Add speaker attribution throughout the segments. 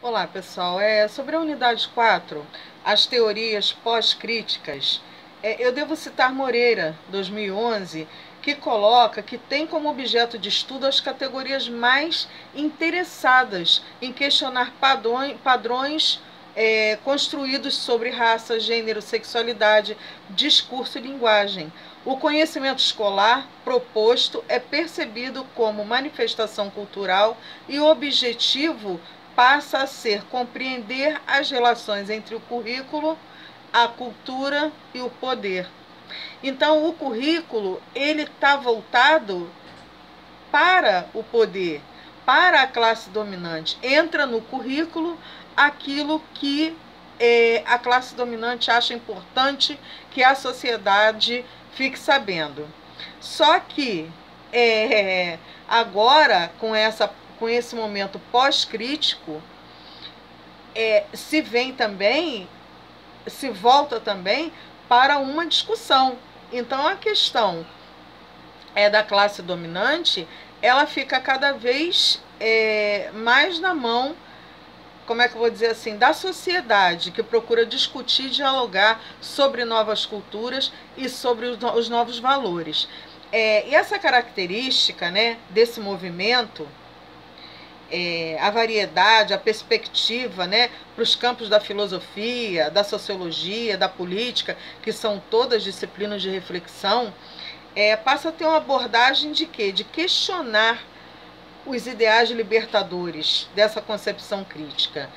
Speaker 1: Olá, pessoal. Sobre a unidade 4, as teorias pós-críticas, eu devo citar Moreira, 2011, que coloca que tem como objeto de estudo as categorias mais interessadas em questionar padrões construídos sobre raça, gênero, sexualidade, discurso e linguagem. O conhecimento escolar proposto é percebido como manifestação cultural e o objetivo passa a ser compreender as relações entre o currículo, a cultura e o poder. Então, o currículo ele está voltado para o poder, para a classe dominante. Entra no currículo aquilo que a classe dominante acha importante que a sociedade fique sabendo. Só que agora, com esse momento pós-crítico, se volta também para uma discussão. Então, a questão da classe dominante, ela fica cada vez mais na mão, como é que eu vou dizer assim, da sociedade, que procura discutir e dialogar sobre novas culturas e sobre os novos valores. E essa característica, né, desse movimento, a variedade, a perspectiva, né, para os campos da filosofia, da sociologia, da política, que são todas disciplinas de reflexão, passa a ter uma abordagem de quê? De questionar os ideais libertadores dessa concepção crítica.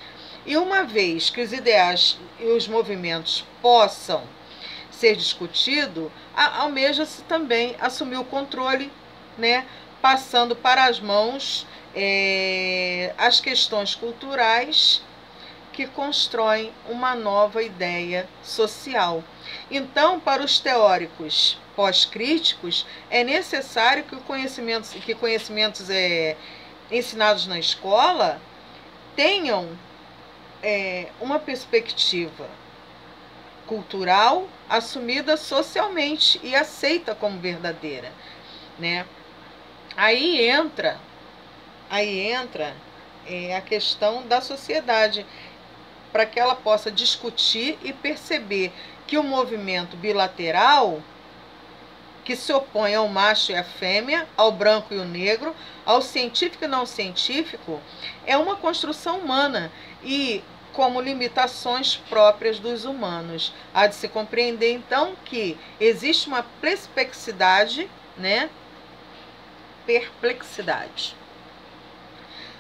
Speaker 1: E uma vez que os ideais e os movimentos possam ser discutidos, almeja-se também assumir o controle, né, passando para as mãos as questões culturais que constroem uma nova ideia social. Então, para os teóricos pós-críticos, é necessário que conhecimentos ensinados na escola tenham uma perspectiva cultural assumida socialmente e aceita como verdadeira, né? Aí entra a questão da sociedade, para que ela possa discutir e perceber que o movimento bilateral, que se opõe ao macho e à fêmea, ao branco e ao negro, ao científico e não científico, é uma construção humana e como limitações próprias dos humanos. Há de se compreender, então, que existe uma perplexidade, né? Perplexidade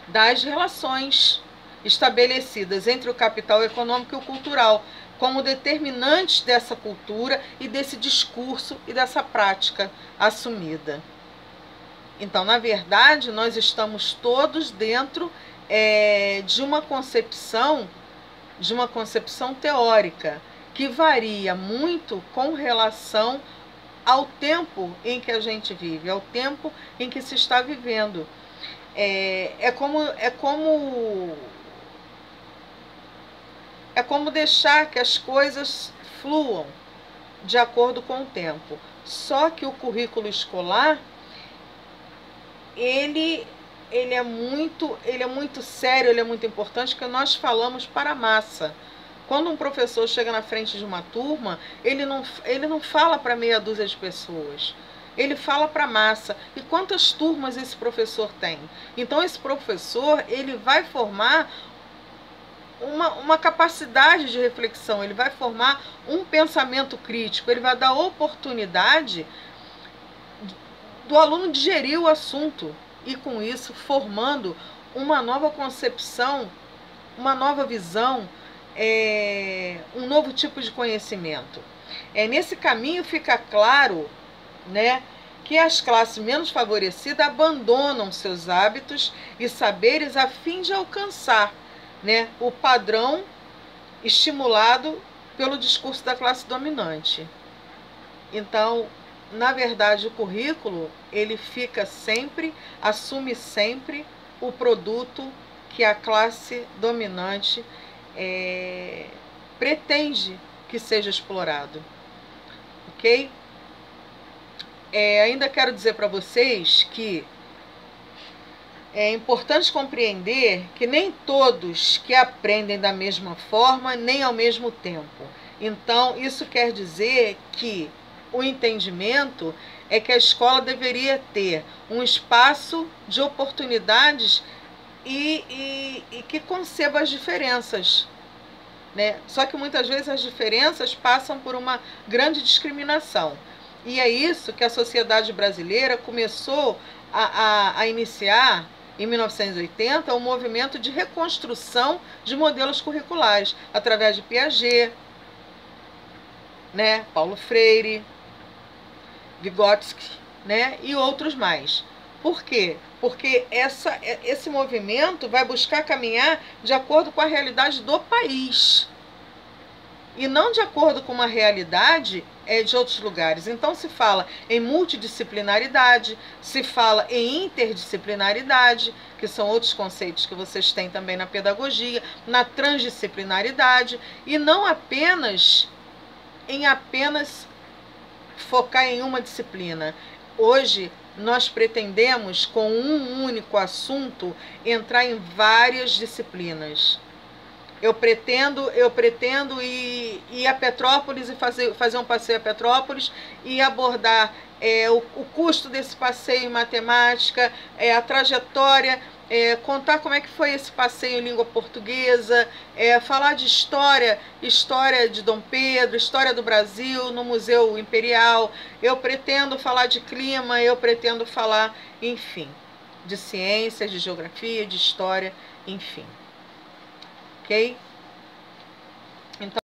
Speaker 1: das relações estabelecidas entre o capital econômico e o cultural, como determinantes dessa cultura e desse discurso e dessa prática assumida. Então, na verdade, nós estamos todos dentro de uma concepção teórica que varia muito com relação ao tempo em que a gente vive, ao tempo em que se está vivendo. É como deixar que as coisas fluam de acordo com o tempo. Só que o currículo escolar, ele é muito sério, ele é muito importante, porque nós falamos para a massa. Quando um professor chega na frente de uma turma, ele não fala para meia dúzia de pessoas. Ele fala para a massa. E quantas turmas esse professor tem? Então, esse professor, ele vai formar uma capacidade de reflexão, ele vai formar um pensamento crítico, ele vai dar oportunidade do aluno digerir o assunto e, com isso, formando uma nova concepção, uma nova visão, um novo tipo de conhecimento. Nesse caminho fica claro, né, que as classes menos favorecidas abandonam seus hábitos e saberes a fim de alcançar, né, o padrão estimulado pelo discurso da classe dominante. Então, na verdade, o currículo, ele assume sempre o produto que a classe dominante pretende que seja explorado. Ok? Ainda quero dizer para vocês que é importante compreender que nem todos que aprendem da mesma forma, nem ao mesmo tempo. Então, isso quer dizer que o entendimento é que a escola deveria ter um espaço de oportunidades e que conceba as diferenças, né? Só que muitas vezes as diferenças passam por uma grande discriminação. E é isso que a sociedade brasileira começou a iniciar em 1980, um movimento de reconstrução de modelos curriculares, através de Piaget, né, Paulo Freire, Vygotsky, né, e outros mais. Por quê? Porque esse movimento vai buscar caminhar de acordo com a realidade do país e não de acordo com uma realidade de outros lugares. Então se fala em multidisciplinaridade, se fala em interdisciplinaridade, que são outros conceitos que vocês têm também na pedagogia, na transdisciplinaridade, e não apenas focar em uma disciplina. Hoje nós pretendemos, com um único assunto, entrar em várias disciplinas. Eu pretendo ir a Petrópolis e fazer um passeio a Petrópolis e abordar o custo desse passeio em matemática, a trajetória, contar como é que foi esse passeio em língua portuguesa, falar de história de Dom Pedro, história do Brasil no Museu Imperial. Eu pretendo falar de clima, eu pretendo falar, enfim, de ciências, de geografia, de história, enfim. Ok? Então,